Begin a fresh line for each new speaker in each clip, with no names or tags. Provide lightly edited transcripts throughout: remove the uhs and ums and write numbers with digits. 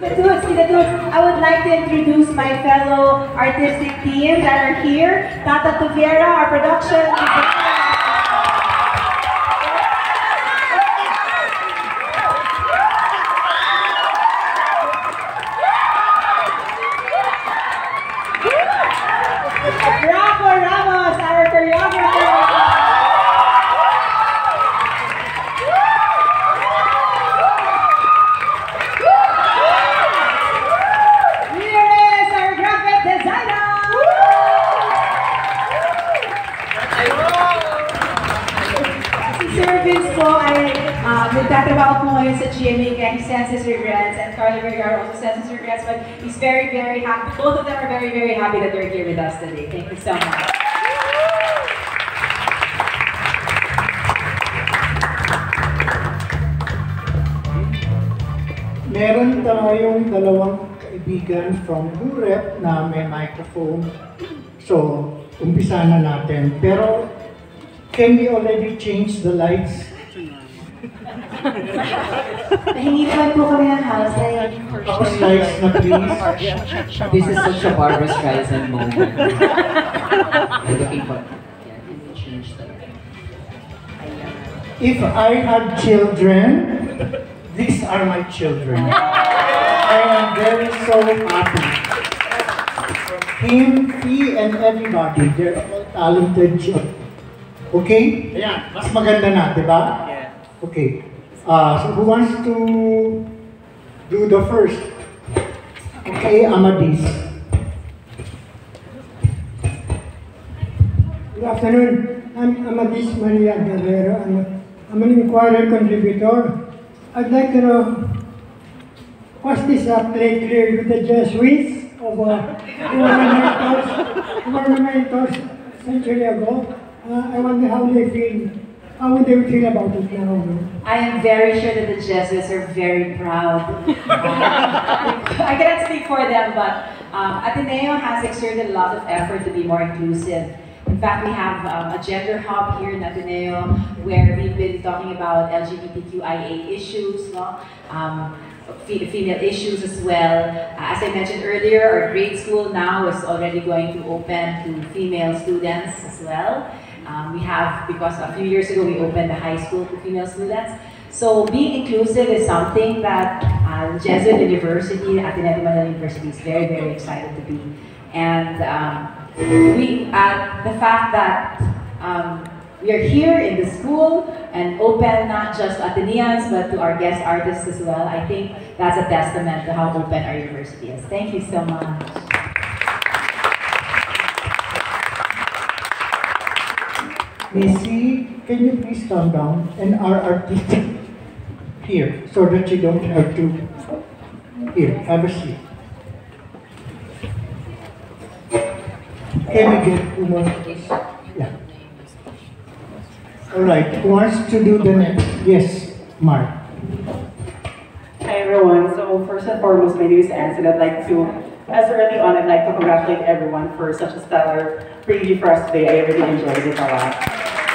I would like to introduce my fellow artistic team that are here. Tata Tuviera, our production. Bravo Ramos, our choreographer. Nagtatrabaho po ngayon sa GMA kaya he sends his regrets, and Carlo Vergara also sends his regrets, but he's very, very happy. Both of them are very, very happy that they're here with us today. Thank you so much.
Meron tayong dalawang kaibigan from Blue Rep na may microphone. So, umpisa na natin. Pero, can we already change the lights?
Nahingi naman po kami ng house light.
House lights na please.
This is such a Barbra Streisand moment. I'm looking for... Yeah, can we change the light?
If I had children, these are my children. I am very so happy. Him, he, and everybody, they're all talented. Okay? Ayan, mas maganda na, di ba? Yeah. Okay. So who wants to do the first? Okay, Amadis.
Good afternoon. I'm Amadis Maria Guerrero. I'm an inquirer contributor. I'd like to know, was this a play clear with the Jesuits of who were mentors a century ago? I wonder how they feel. How would they feel about it now?
I am very sure that the Jesuits are very proud. I cannot speak for them, but Ateneo has exerted a lot of effort to be more inclusive. In fact, we have a gender hub here in Ateneo where we've been talking about LGBTQIA issues, no? Female issues as well. As I mentioned earlier, our grade school now is already going to open to female students as well. We have, because a few years ago we opened the high school to female students. So being inclusive is something that Jesuit University, Ateneo University is very, very excited to be. And the fact that we are here in the school and open not just Ateneans but to our guest artists as well, I think that's a testament to how open our university is. Thank you so much.
Missy, can you please calm down and our artist here so that you don't have to. Here, have a seat. Can we get who wants to? Yeah. All right, who wants to do the next? Yes, Mark.
Hi everyone. So first and foremost, my name is Anne, and I'd like to, as early on, I'd like to congratulate everyone for such a stellar preview for us today. I really enjoyed it a lot.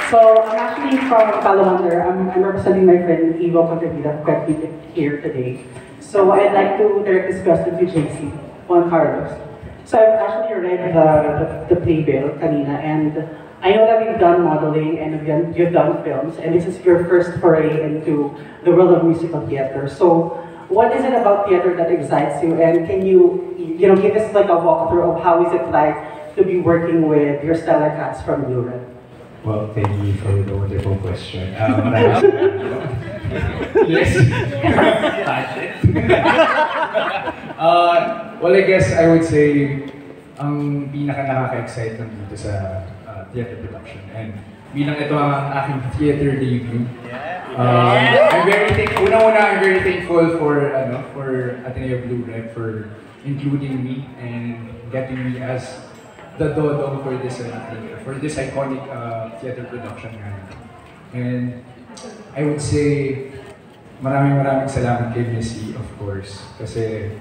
So I'm actually from Calamander. I'm representing my friend Ivo Contevita, who can't be here today. So I'd like to direct this question to JC, Juan Carlos. So I've actually read the playbill kanina, and I know that you've done modeling and you've done films, and this is your first foray into the world of musical theater. So what is it about theater that excites you, and can you give us like a walkthrough of how is it like to be working with your stellar cast from Europe?
Well, thank you for the wonderful question. Yes. Well, I guess I would say ang pinaka-nakaka-excite lang dito sa theater production. And bilang ito ang aking theater debut, I'm very thankful. I'm very thankful for Ateneo Blue Rep for including me and getting me as the dodong for this iconic theater production. And I would say maraming salamat kay Missy, of course, kasi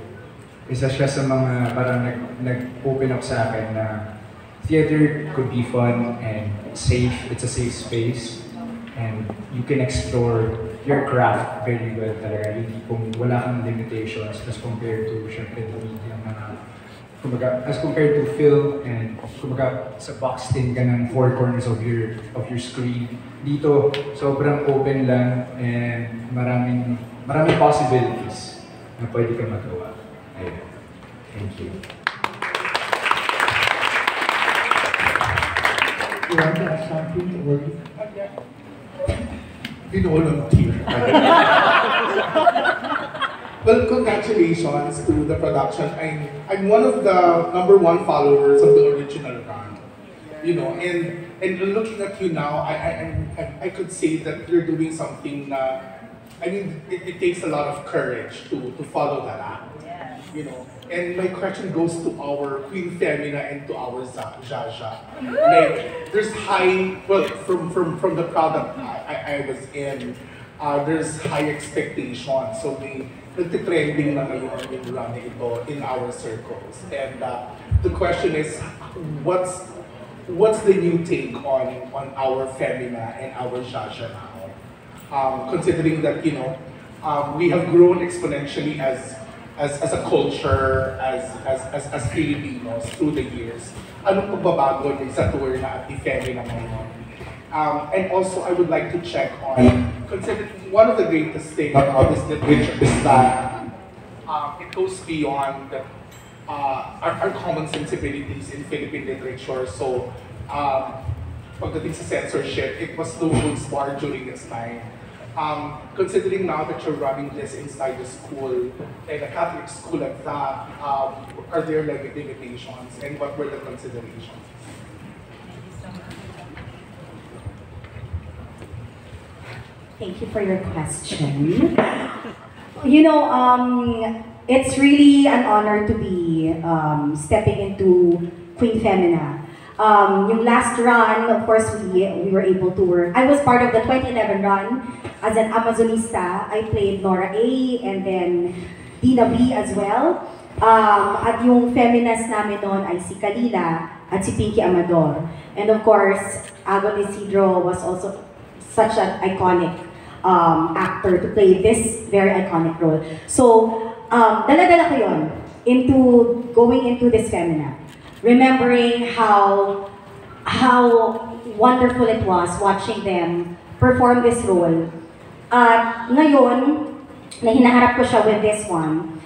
isa siya sa mga parang nag-open up sa akin na theater could be fun and safe. It's a safe space. and you can explore your craft very well talaga. Yung tipong wala kang limitations as compared to, syempre, the media na, kumbaga, as compared to film, and kumbaga, sa box din ka ng four corners of your screen. Dito, sobrang open lang, and maraming possibilities na pwede ka magawa. Ayun. Thank you.
You want to ask something to work?
Volunteer. Well, congratulations to the production. I'm one of the #1 followers of the original run. You know, and looking at you now, I could say that you're doing something. I mean, it takes a lot of courage to follow that up. You know, and my question goes to our Queen Femina and to our Zsazsa. Like, there's from the product I was in, there's high expectations. So nagtitrending na ngayon yung run ito in our circles. And the question is, what's the new take on our Femina and our Zsazsa now? Considering that, you know, we have grown exponentially as a culture, as Filipinos through the years. Anong pagbabago ni Zaturnnah at ni Femina ngayon? And also, I would like to check on, considering one of the greatest things about this literature is that it goes beyond our common sensibilities in Philippine literature. So, pagdating sa censorship, it was no holds barred during this time. Considering now that you're running this inside the school, and a Catholic school at that, are there like limitations, and what were the considerations?
Thank you for your question. You know, it's really an honor to be stepping into Queen Femina. Yung last run, of course, we were able to work. I was part of the 2011 run as an Amazonista. I played Nora A. and then Dina B as well. At yung Feminas namin noon ay si Kalila at si Pinky Amador. And of course, Agon Isidro was also such an iconic actor to play this very iconic role. So, dala-dala ko yun going into this Femina. Remembering how wonderful it was watching them perform this role. At ngayon, na hinaharap ko siya with this one,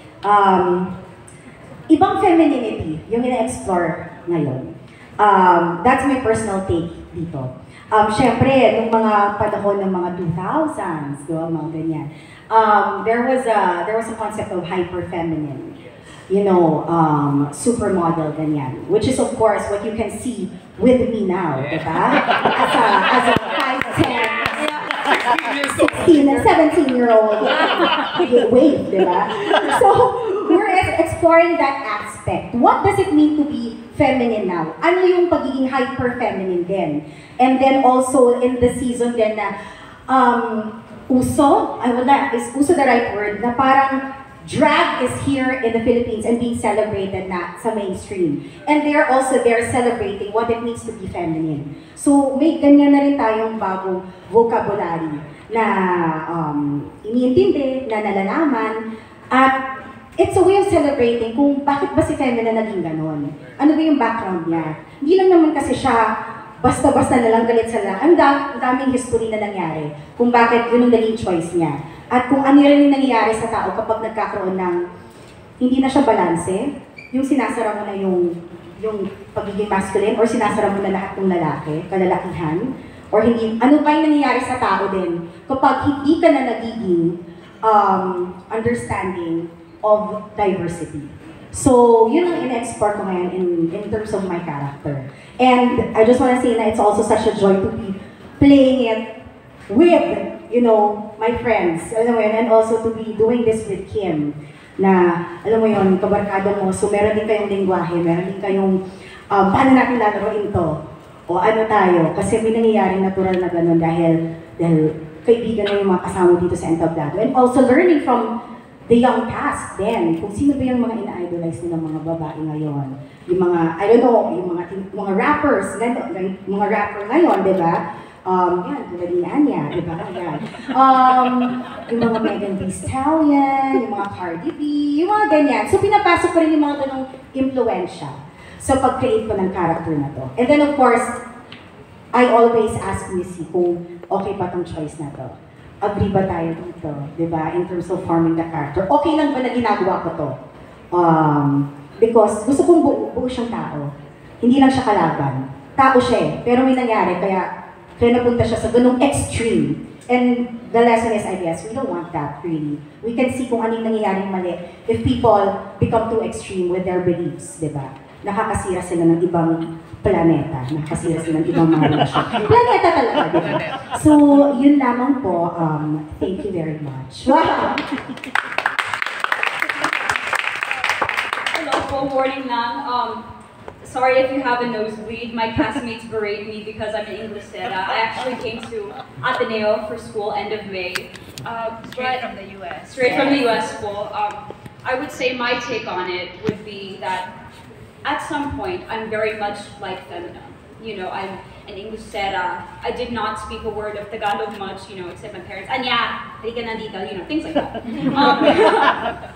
ibang femininity yung ina-explore ngayon. That's my personal take dito. Siyempre, nung mga panahon ng mga 2000s, mga ganyan, there was a concept of hyper-feminine. You know, supermodel, ganyan. Which is, of course, what you can see with me now, diba? As a 5'10", 16 and 17-year-old wave, diba? So, we're exploring that aspect. What does it mean to be feminine now? Ano yung pagiging hyper-feminine din? And then also, in the season din na, uso the right word, na parang, drag is here in the Philippines and being celebrated na sa mainstream. And they're celebrating what it means to be feminine. So may ganyan na rin tayong bagong vocabulary na iniintindi, na nalalaman. At it's a way of celebrating kung bakit ba si Femina naging ganon. Ano ba yung background niya? Hindi lang naman kasi siya basta-basta na lang galit sa lang. Ang daming history na nangyari kung bakit yun ang naging choice niya. At kung ano rin yung nangyayari sa tao kapag nagkakaroon ng hindi na siya balanse, yung sinasara mo na yung pagiging masculine or sinasara mo na lahat ng lalaki, kalalakihan, or hindi, ano ba yung nangyayari sa tao din kapag hindi ka na nagiging understanding of diversity. So, yun ang in-explore ko ngayon in terms of my character. And I just want to say na it's also such a joy to be playing it with, you know, my friends, alam mo yun, and also to be doing this with Kim, na, alam mo yun, kabarkada mo, so meron din kayong lingwahe, meron din kayong, paano natin lalaroin to, o ano tayo, kasi may nangyayaring natural na ganun dahil kaibigan na yung mga kasama dito sa entablado, and also learning from the young past then, kung sino ba yung mga ina-idolize nilang mga babae ngayon, yung mga, I don't know, yung mga rappers, mga rapper ngayon, di ba?
Yan, tulad ni Anya, di ba? Yan. Yung mga Megan Thee Stallion, yung mga Cardi B, yung mga ganyan. So pinapasok ko rin yung mga ganong impluensya sa pag-create ko ng character na to. And then of course, I always ask Missy kung okay ba tong choice na to. Agree ba tayo dito, di ba? In terms of forming the character. Okay lang ba na ginagawa ko to? Because gusto kong buo siyang tao. Hindi lang siya kalaban. Tao siya eh, pero may nangyari, kaya napunta siya sa ganung extreme. And the lesson is, I guess, we don't want that really. We can see kung anong nangyayaring mali if people become too extreme with their beliefs, di ba? Nakakasira sila ng ibang planeta, nakakasira sila ng ibang mga relasyon. Planeta talaga, di ba? So, yun lamang po. Thank you very much. Wow!
Hello po, warning lang. Sorry if you have a nosebleed. My classmates berate me because I'm an English Sera. I actually came to Ateneo for school end of May.
Straight from the US.
Straight from the US school. I would say my take on it would be that at some point I'm very much like Femina. You know, I'm an English Sera. I did not speak a word of Tagalog much, you know, except my parents. Anya, halika na dito, you know, things like that.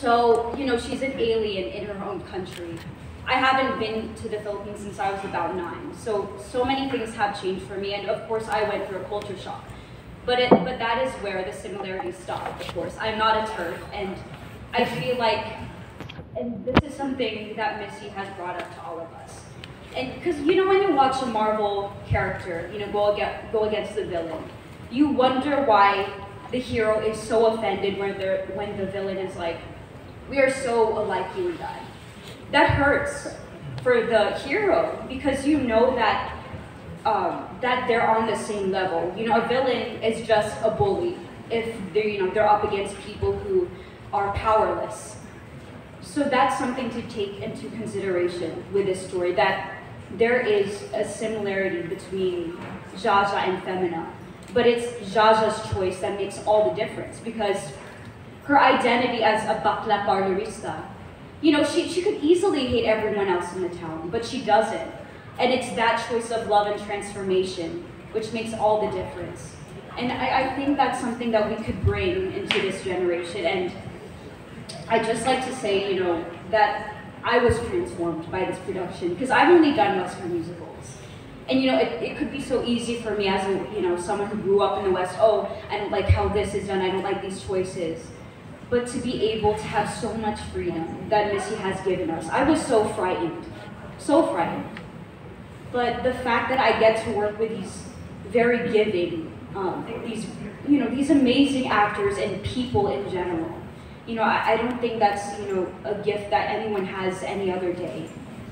So, you know, she's an alien in her own country. I haven't been to the Philippines since I was about 9. So many things have changed for me, and of course I went through a culture shock. But that is where the similarities stop, of course. I'm not a TERF, and I feel like, and this is something that Missy has brought up to all of us. And because, you know, when you watch a Marvel character, you know, go against the villain, you wonder why the hero is so offended when the villain is like, we are so alike, you and I. That hurts for the hero because you know that that they're on the same level. You know, a villain is just a bully if they're up against people who are powerless. So that's something to take into consideration with this story, that there is a similarity between Zsazsa and Femina, but it's Zsazsa's choice that makes all the difference because her identity as a bakla parlorista, you know, she could easily hate everyone else in the town, but she doesn't. And it's that choice of love and transformation which makes all the difference. And I think that's something that we could bring into this generation. And I'd just like to say, you know, that I was transformed by this production because I've only done Western musicals. And you know, it could be so easy for me as a, you know, someone who grew up in the West, oh, I don't like how this is done, I don't like these choices. But to be able to have so much freedom that Missy has given us. I was so frightened, so frightened. But the fact that I get to work with these very giving, these amazing actors and people in general, you know, I don't think that's, you know, a gift that anyone has any other day.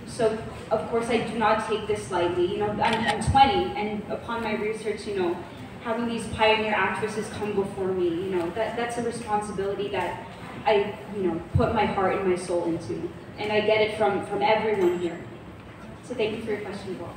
So, of course, I do not take this lightly. You know, I'm 20, and upon my research, you know, having these pioneer actresses come before me, you know, that's a responsibility that I, you know, put my heart and my soul into. And I get it from everyone here. So thank you for your question, Bob.